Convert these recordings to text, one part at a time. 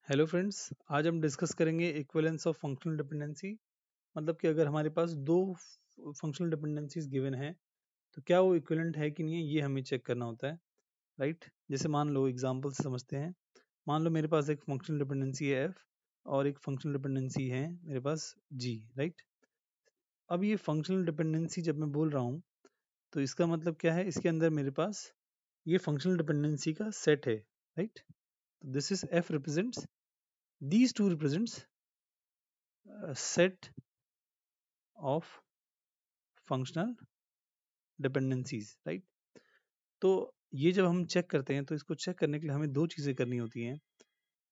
Hello friends, आज हम discuss करेंगे इक्विवेलेंस ऑफ फंक्शनल डिपेंडेंसी। मतलब कि अगर हमारे पास दो फंक्शनल डिपेंडेंसीज गिवन है तो क्या वो इक्विवेलेंट है कि नहीं है, ये हमें चेक करना होता है। राइट, जैसे मान लो एग्जांपल से समझते हैं। मान लो मेरे पास एक फंक्शनल डिपेंडेंसी है एफ और एक फंक्शनल डिपेंडेंसी है मेरे पास जी। राइट, अब ये फंक्शनल डिपेंडेंसी जब मैं बोल रहा हूँ तो इसका मतलब क्या है, इसके अंदर मेरे पास ये फंक्शनल डिपेंडेंसी का सेट है। Right, this is F represents, these two represents a set of functional dependencies, right? तो ये जब हम चेक करते हैं तो इसको चेक करने के लिए हमें दो चीज़ें करनी होती हैं।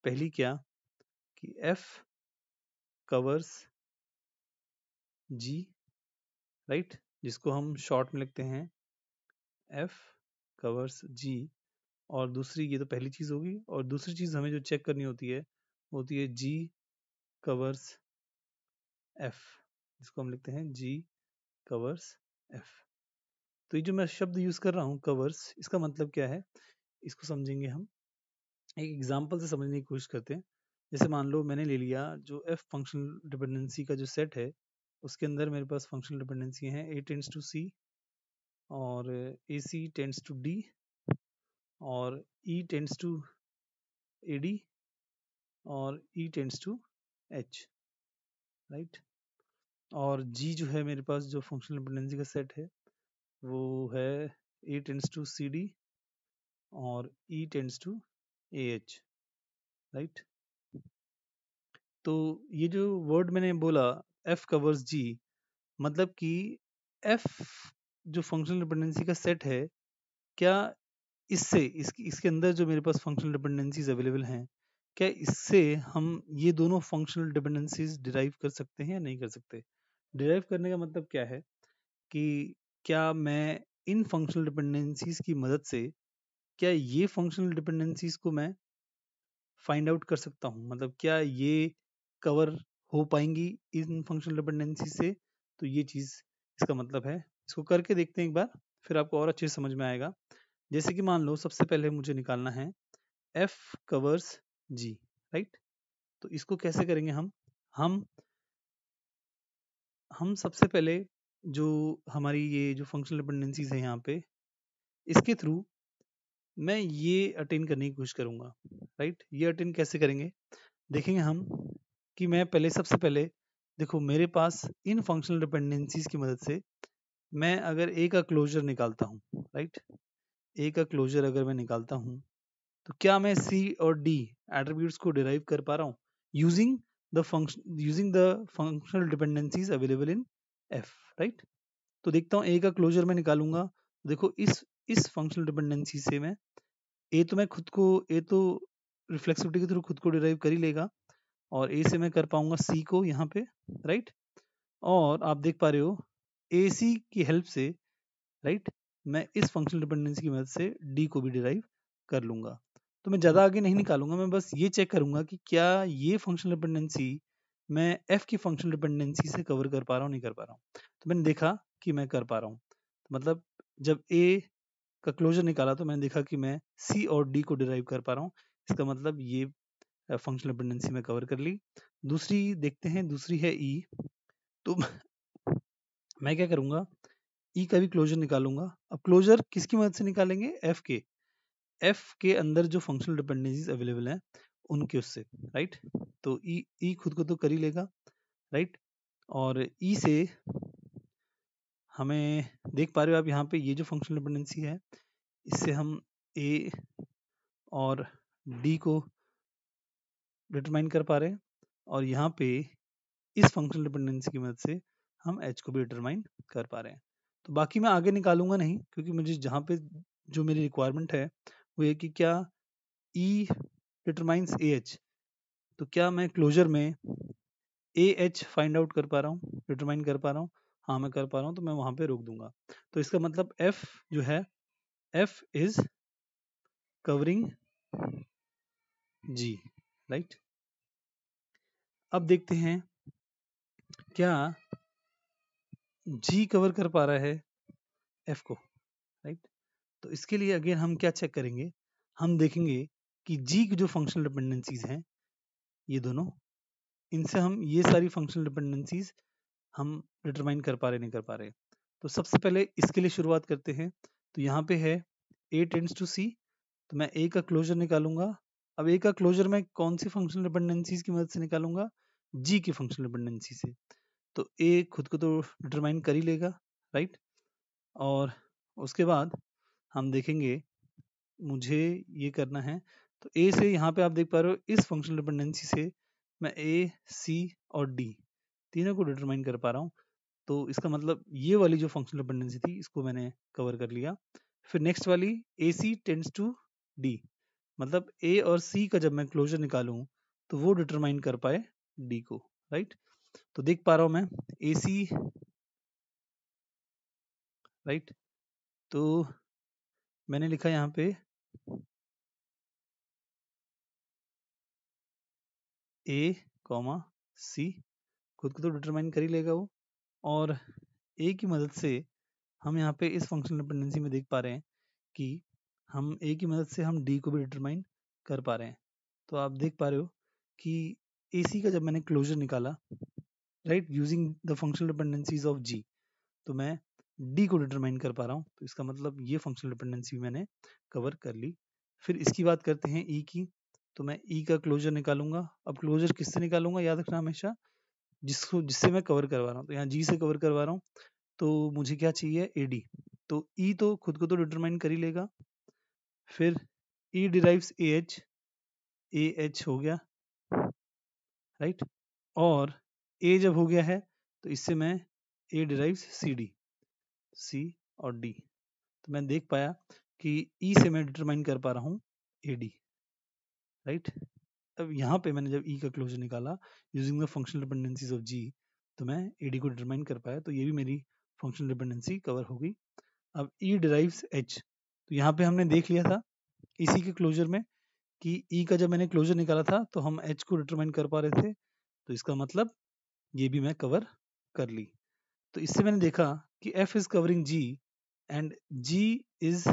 पहली क्या कि F कवर्स G, राइट, जिसको हम शॉर्ट में लिखते हैं F कवर्स G। और दूसरी, ये तो पहली चीज़ होगी, और दूसरी चीज़ हमें जो चेक करनी होती है वो होती है G कवर्स F, जिसको हम लिखते हैं G कवर्स F। तो ये जो मैं शब्द यूज़ कर रहा हूँ कवर्स, इसका मतलब क्या है, इसको समझेंगे हम। एक एग्जांपल से समझने की कोशिश करते हैं। जैसे मान लो मैंने ले लिया जो एफ फंक्शनल डिपेंडेंसी का जो सेट है, उसके अंदर मेरे पास फंक्शनल डिपेंडेंसी है ए टेंड्स टू सी और ए सी टेंड्स टू डी और E tends to A D और E tends to H. Right, और जी जो है मेरे पास जो फंक्शनल डिपेंडेंसी का सेट है वो है A tends to C D और E tends to A H. Right, तो ये जो वर्ड मैंने बोला एफ कवर्स जी, मतलब कि एफ जो फंक्शनल डिपेंडेंसी का सेट है, क्या इससे इसके अंदर जो मेरे पास फंक्शनल डिपेंडेंसीज अवेलेबल हैं, क्या इससे हम ये दोनों फंक्शनल डिपेंडेंसीज डिराइव कर सकते हैं या नहीं कर सकते। डिराइव करने का मतलब क्या है कि क्या मैं इन फंक्शनल डिपेंडेंसीज की मदद से क्या ये फंक्शनल डिपेंडेंसीज को मैं फाइंड आउट कर सकता हूँ, मतलब क्या ये कवर हो पाएंगी इन फंक्शनल डिपेंडेंसी से। तो ये चीज़ इसका मतलब है। इसको करके देखते हैं एक बार, फिर आपको और अच्छे से समझ में आएगा। जैसे कि मान लो सबसे पहले मुझे निकालना है एफ कवर्स जी। राइट, तो इसको कैसे करेंगे हम हम सबसे पहले जो हमारी ये जो फंक्शनल डिपेंडेंसीज है यहाँ पे, इसके थ्रू मैं ये अटेन करने की कोशिश करूंगा। राइट, ये अटेन कैसे करेंगे देखेंगे हम कि मैं पहले सबसे पहले देखो मेरे पास इन फंक्शनल डिपेंडेंसीज की मदद से मैं अगर ए का क्लोजर निकालता हूँ, राइट, ए का क्लोजर अगर मैं निकालता हूँ तो क्या मैं सी और डी एट्रीब्यूट्स को डिराइव कर पा रहा हूँ using the functional dependencies available in F. Right, तो देखता हूँ ए का क्लोजर मैं निकालूंगा। देखो इस फंक्शनल डिपेंडेंसी से मैं ए तो रिफ्लेक्सिविटी के थ्रू खुद को डिराइव कर ही लेगा, और ए से मैं कर पाऊंगा सी को यहाँ पे। राइट, और आप देख पा रहे हो ए सी की हेल्प से, राइट, मैं इस फंक्शनल डिपेंडेंसी की मदद से डी को भी डिराइव कर लूंगा। तो मैं ज़्यादा आगे नहीं निकालूंगा, मैं बस ये चेक करूंगा कि क्या ये फंक्शनल डिपेंडेंसी मैं एफ की फंक्शनल डिपेंडेंसी से कवर कर पा रहा हूँ नहीं कर पा रहा हूँ। तो मैंने देखा कि मैं कर पा रहा हूँ, तो मतलब जब ए का क्लोजर निकाला तो मैंने देखा कि मैं सी और डी को डिराइव कर पा रहा हूँ। इसका मतलब ये फंक्शनल डिपेंडेंसी में कवर कर ली। दूसरी देखते हैं, दूसरी है ई। तो मैं क्या करूंगा, ई का भी क्लोजर निकालूंगा। अब क्लोजर किसकी मदद से निकालेंगे, एफ के अंदर जो फंक्शनल डिपेंडेंसीज अवेलेबल हैं उनके उससे। राइट, तो ई खुद को तो कर ही लेगा। राइट, और ई से हमें देख पा रहे हो आप यहाँ पे ये जो फंक्शनल डिपेंडेंसी है, इससे हम ए और डी को डिटरमाइन कर पा रहे हैं, और यहाँ पे इस फंक्शनल डिपेंडेंसी की मदद से हम एच को भी डिटरमाइन कर पा रहे हैं। तो बाकी मैं आगे निकालूंगा नहीं, क्योंकि मुझे जहाँ पे जो मेरी रिक्वायरमेंट है वो ये कि क्या ई डिटरमाइंस ए एच, तो क्या मैं क्लोजर में ए एच फाइंड आउट कर पा रहा हूँ, डिटरमाइन कर पा रहा हूँ। हाँ मैं कर पा रहा हूँ, तो मैं वहाँ पे रोक दूंगा। तो इसका मतलब एफ जो है, F is covering G. Right, अब देखते हैं क्या जी कवर कर पा रहा है एफ को। राइट, तो इसके लिए अगेन हम क्या चेक करेंगे, हम देखेंगे कि जी की जो फंक्शनल डिपेंडेंसीज हैं ये दोनों, इनसे हम ये सारी फंक्शनल डिपेंडेंसीज हम डिटरमाइन कर पा रहे नहीं कर पा रहे। तो सबसे पहले इसके लिए शुरुआत करते हैं। तो यहाँ पे है A टेंड्स टू C, तो मैं A का क्लोजर निकालूंगा। अब A का क्लोजर मैं कौन सी फंक्शनल डिपेंडेंसीज की मदद से निकालूंगा? G की फंक्शनल डिपेंडेंसी से। तो A खुद को तो डिटरमाइन कर ही लेगा, राइट। और उसके बाद हम देखेंगे मुझे ये करना है। तो A से यहाँ पे आप देख पा रहे हो इस फंक्शनल डिपेंडेंसी से मैं A, C और D तीनों को डिटरमाइन कर पा रहा हूँ। तो इसका मतलब ये वाली जो फंक्शनल डिपेंडेंसी थी इसको मैंने कवर कर लिया। फिर नेक्स्ट वाली AC टेंड्स टू D, मतलब A और C का जब मैं क्लोजर निकालूं तो वो डिटरमाइन कर पाए D को, राइट। तो देख पा रहा हूं मैं AC, राइट। तो मैंने लिखा यहाँ पे A, C, खुद को तो डिटरमाइन कर ही लेगा वो। और A की मदद से हम यहाँ पे इस फंक्शनल डिपेंडेंसी में देख पा रहे हैं कि हम A की मदद से हम D को भी डिटरमाइन कर पा रहे हैं। तो आप देख पा रहे हो कि AC का जब मैंने क्लोजर निकाला, right, using the functional dependencies of G, तो मैं D को डिटरमाइन कर पा रहा हूँ। तो इसका मतलब ये फंक्शनल डिपेंडेंसी मैंने कवर कर ली। फिर इसकी बात करते हैं E की। तो मैं E का क्लोजर निकालूंगा। अब क्लोजर किससे निकालूंगा याद रखना हमेशा, जिससे मैं कवर करवा रहा हूँ। तो यहाँ G से कवर करवा रहा हूँ, तो मुझे क्या चाहिए? AD। तो E तो खुद को तो डिटरमाइन कर ही लेगा। फिर E डिराइव्स AH, AH हो गया, राइट। और A जब हो गया है तो इससे मैं A डिराइव्स CD, C और D। तो मैं देख पाया कि E से मैं डिटरमाइन कर पा रहा हूँ AD, राइट। अब यहाँ पे मैंने जब E का क्लोजर निकाला using the functional dependencies of G, तो मैं AD को डिटरमाइन कर पाया। तो ये भी मेरी फंक्शनल डिपेंडेंसी कवर हो गई। अब E डिराइव्स H, तो यहाँ पे हमने देख लिया था इसी के क्लोजर में कि E का जब मैंने क्लोजर निकाला था तो हम H को डिटरमाइन कर पा रहे थे। तो इसका मतलब ये भी मैं कवर कर ली। तो इससे मैंने देखा कि F is covering G and G is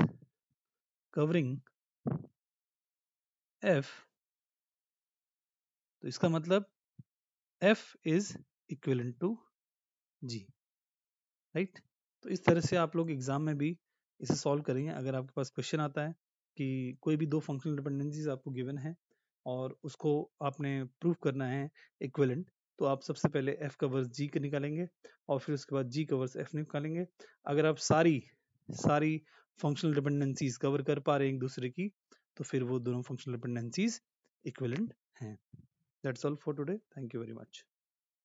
covering F। तो इसका मतलब F is equivalent to G, right. तो इस तरह से आप लोग एग्जाम में भी इसे सॉल्व करेंगे। अगर आपके पास क्वेश्चन आता है कि कोई भी दो फंक्शनल डिपेंडेंसीज आपको गिवन है और उसको आपने प्रूव करना है इक्विवेलेंट, तो आप सबसे पहले F कवर्स G के निकालेंगे और फिर उसके बाद G कवर्स F निकालेंगे। अगर आप सारी सारी फंक्शनल डिपेंडेंसीज कवर कर पा रहे हैं एक दूसरे की, तो फिर वो दोनों फंक्शनल डिपेंडेंसीज इक्विवेलेंट हैं। That's all for today, thank you very much.